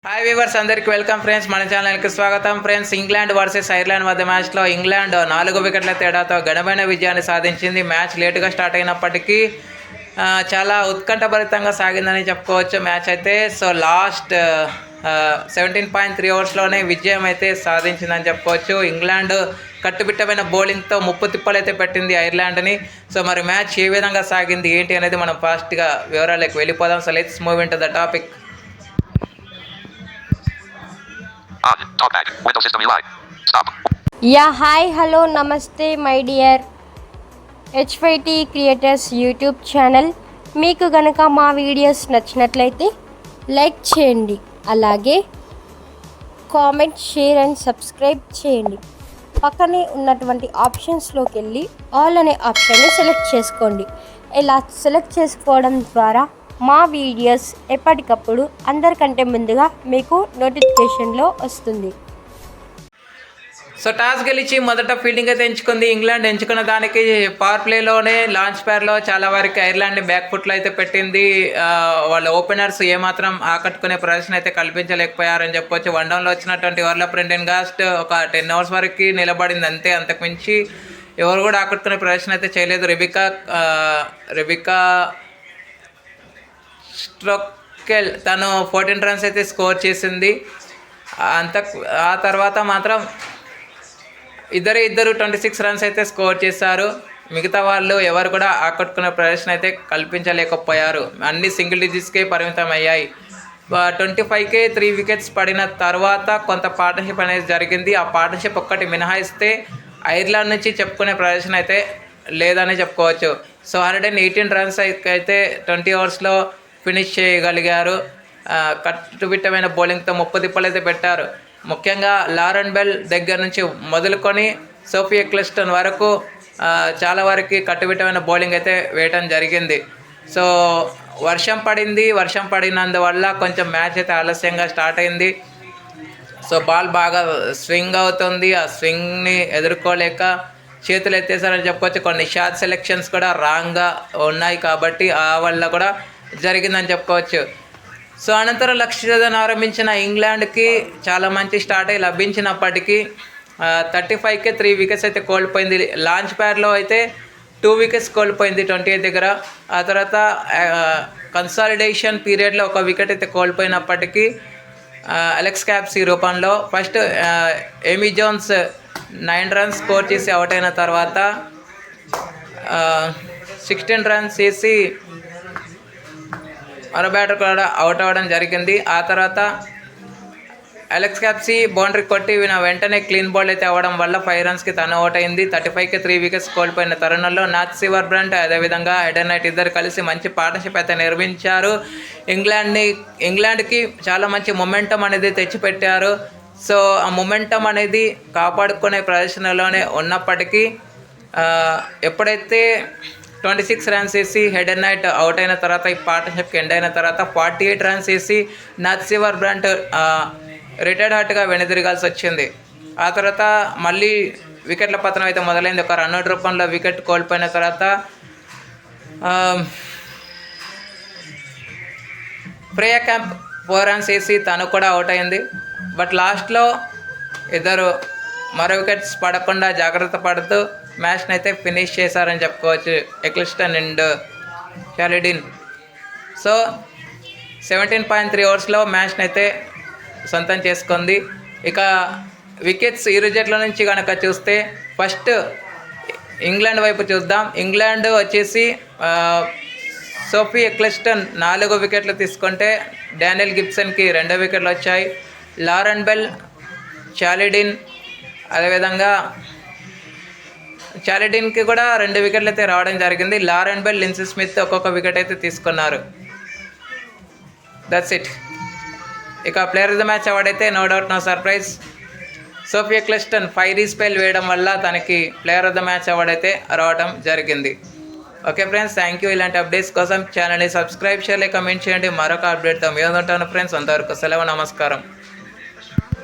Hi viewers అందరికి welcome friends, మన ఛానల్కి స్వాగతం ఫ్రెండ్స్. ఇంగ్లాండ్ వర్సెస్ ఐర్లాండ్ మధ్య మ్యాచ్లో ఇంగ్లాండ్ 4 వికెట్ల తేడాతో ఘనమైన విజయాన్ని సాధించింది. మ్యాచ్ లేటుగా స్టార్ట్ అయినప్పటికీ చాలా ఉత్కంఠభరితంగా సాగిందని చెప్పుకోవచ్చు మ్యాచ్ అయితే. సో లాస్ట్ 17.3 ఓవర్స్లోనే విజయం అయితే సాధించిందని చెప్పుకోవచ్చు. ఇంగ్లాండ్ కట్టుబిట్టమైన బౌలింగ్తో ముప్పు తిప్పలైతే పెట్టింది ఐర్లాండ్ని. సో మరి మ్యాచ్ ఏ విధంగా సాగింది ఏంటి అనేది మనం ఫాస్ట్గా వివరాలకు వెళ్ళిపోదాం. So let's move into the topic. Hi hello నమస్తే my dear HYT creators YouTube channel. మీకు కనుక మా వీడియోస్ నచ్చినట్లయితే లైక్ చేయండి, అలాగే కామెంట్, షేర్ అండ్ సబ్స్క్రైబ్ చేయండి. పక్కనే ఉన్నటువంటి ఆప్షన్స్లోకి వెళ్ళి ఆల్ అనే ఆప్షన్ని సెలెక్ట్ చేసుకోండి. ఇలా సెలెక్ట్ చేసుకోవడం ద్వారా మా వీడియోస్ ఎప్పటికప్పుడు అందరికంటే ముందుగా మీకు నోటిఫికేషన్లో వస్తుంది. సో టాస్ గెలిచి మొదట ఫీల్డింగ్ అయితే ఎంచుకుంది ఇంగ్లాండ్. ఎంచుకున్న దానికి పవర్ ప్లేలోనే లాంచ్ ప్యాడ్లో చాలా వరకు ఐర్లాండ్ని బ్యాక్ ఫుట్లో అయితే పెట్టింది. వాళ్ళ ఓపెనర్స్ ఏమాత్రం ఆకట్టుకునే ప్రదర్శన అయితే కల్పించలేకపోయారని చెప్పొచ్చు. వన్డౌన్లో వచ్చినటువంటి వర్లప్ ప్రెండెన్గాస్ట్ ఒక 10 ఓవర్స్ వరకు నిలబడింది అంతే. అంతకుమించి ఎవరు కూడా ఆకట్టుకునే ప్రదర్శన అయితే చేయలేదు. రెబికా స్ట్రోకెల్ తను 14 రన్స్ అయితే స్కోర్ చేసింది. ఆ తర్వాత మాత్రం ఇద్దరు 26 రన్స్ అయితే స్కోర్ చేశారు. మిగతా వాళ్ళు ఎవరు కూడా ఆకట్టుకునే ప్రదర్శన అయితే కల్పించలేకపోయారు. అన్ని సింగిల్ డిజిట్స్కే పరిమితం అయ్యాయి. 25కే 3 వికెట్స్ పడిన తర్వాత కొంత పార్ట్నర్షిప్ అనేది జరిగింది. ఆ పార్ట్నర్షిప్ ఒక్కటి మినహాయిస్తే ఐర్లాండ్ నుంచి చెప్పుకునే ప్రదర్శన అయితే లేదని చెప్పుకోవచ్చు. సో 118 రన్స్ అయితే 20 ఓవర్స్లో ఫినిష్ చేయగలిగారు. కట్టుబిట్టమైన బౌలింగ్తో ముప్పు తిప్పలైతే పెట్టారు. ముఖ్యంగా లారెన్ బెల్ దగ్గర నుంచి మొదలుకొని సోఫీ ఎక్లెస్టన్ వరకు చాలా వరకు కట్టుబిట్టమైన బౌలింగ్ అయితే వేయటం జరిగింది. సో వర్షం పడినందువల్ల కొంచెం మ్యాచ్ అయితే ఆలస్యంగా స్టార్ట్ అయింది. సో బాల్ బాగా స్వింగ్ అవుతుంది. ఆ స్వింగ్ని ఎదుర్కోలేక చేతులు ఎత్తేసారని చెప్పుకోవచ్చు. కొన్ని షాట్ సెలెక్షన్స్ కూడా రాంగ్గా ఉన్నాయి కాబట్టి ఆ వల్ల కూడా జరిగిందని చెప్పుకోవచ్చు. సో అనంతరం లక్ష్యను ఆరంభించిన ఇంగ్లాండ్కి చాలా మంచి స్టార్ట్ అయి లభించినప్పటికీ 35కే 3 వికెట్స్ అయితే కోల్పోయింది. లాంచ్ ప్యాడ్లో అయితే 2 వికెట్స్ కోల్పోయింది 28 దగ్గర. ఆ తర్వాత కన్సాలిడేషన్ పీరియడ్లో 1 వికెట్ అయితే కోల్పోయినప్పటికీ అలెక్స్ క్యాప్సీ రూపంలో ఫస్ట్ ఎమీ జోన్స్ 9 రన్స్ స్కోర్ చేసి అవుట్ అయిన తర్వాత 16 రన్స్ చేసి మరో బ్యాటర్ కూడా అవుట్ అవ్వడం జరిగింది. ఆ తర్వాత అలెక్స్ క్యాప్సీ బౌండరీ కొట్టి వెంటనే క్లీన్ బౌల్ అయితే అవ్వడం వల్ల 5 రన్స్కి తను అవుట్ అయింది. 35కి 3 వికెట్స్ కోల్పోయిన తరుణంలో నాథ్ సివర్బ్రంట్ అదేవిధంగా ఎడెన్ నైట్ ఇద్దరు కలిసి మంచి పార్ట్నర్షిప్ అయితే నిర్మించారు. ఇంగ్లాండ్కి చాలా మంచి మొమెంటం అనేది తెచ్చిపెట్టారు. సో ఆ మొమెంటం అనేది కాపాడుకునే ప్రదర్శనలోనే ఉన్నప్పటికీ ఎప్పుడైతే 26 రన్స్ వేసి ఎడెన్ నైట్ అవుట్ అయిన తర్వాత ఈ పార్ట్నర్షిప్కి ఎండ్ అయిన తర్వాత 48 రన్స్ వేసి నాథ్ సివర్బ్రంట్ రిటైర్డ్ హార్ట్గా వెనుదిరగాల్సి వచ్చింది. ఆ తర్వాత మళ్ళీ వికెట్ల పతనం అయితే మొదలైంది. ఒక రన్అట్ రూపంలో వికెట్ కోల్పోయిన తర్వాత ఫ్రేయా క్యాంప్ 4 రన్స్ వేసి తను కూడా అవుట్ అయింది. బట్ లాస్ట్లో ఇద్దరు మరో వికెట్స్ పడకుండా జాగ్రత్త పడుతూ మ్యాచ్ని అయితే ఫినిష్ చేశారని చెప్పుకోవచ్చు ఎక్లెస్టన్ అండ్ షాలిడిన్. సో 17.3 ఓవర్స్లో మ్యాచ్ని అయితే సొంతం చేసుకుంది. ఇక వికెట్స్ ఇరు జట్ల నుంచి కనుక చూస్తే ఫస్ట్ ఇంగ్లాండ్ వైపు చూద్దాం. ఇంగ్లాండ్ వచ్చేసి సోఫీ ఎక్లెస్టన్ 4 వికెట్లు తీసుకుంటే డానియల్ గిబ్సన్కి 2 వికెట్లు వచ్చాయి. లారెన్ బెల్, షాలిడిన్ అదేవిధంగా షాలిడిన్కి కూడా 2 వికెట్లు అయితే రావడం జరిగింది. లారెన్ బెల్, లిన్సీ స్మిత్ ఒక్కొక్క వికెట్ అయితే తీసుకున్నారు. That's it. ఇక player of the match award అయితే no doubt no surprise Sophie Ecclestone 5 spell వేయడం వల్ల తనకి player of the match award అయితే రావడం జరిగింది. Okay friends, thank you. ఇలాంటి అప్డేట్స్ కోసం ఛానల్ని సబ్స్క్రైబ్ చేయాలి, కమెంట్ చేయండి. మరొక అప్డేట్తో మీ ఉంటాను ఫ్రెండ్స్. అంతవరకు సెలవు, నమస్కారం.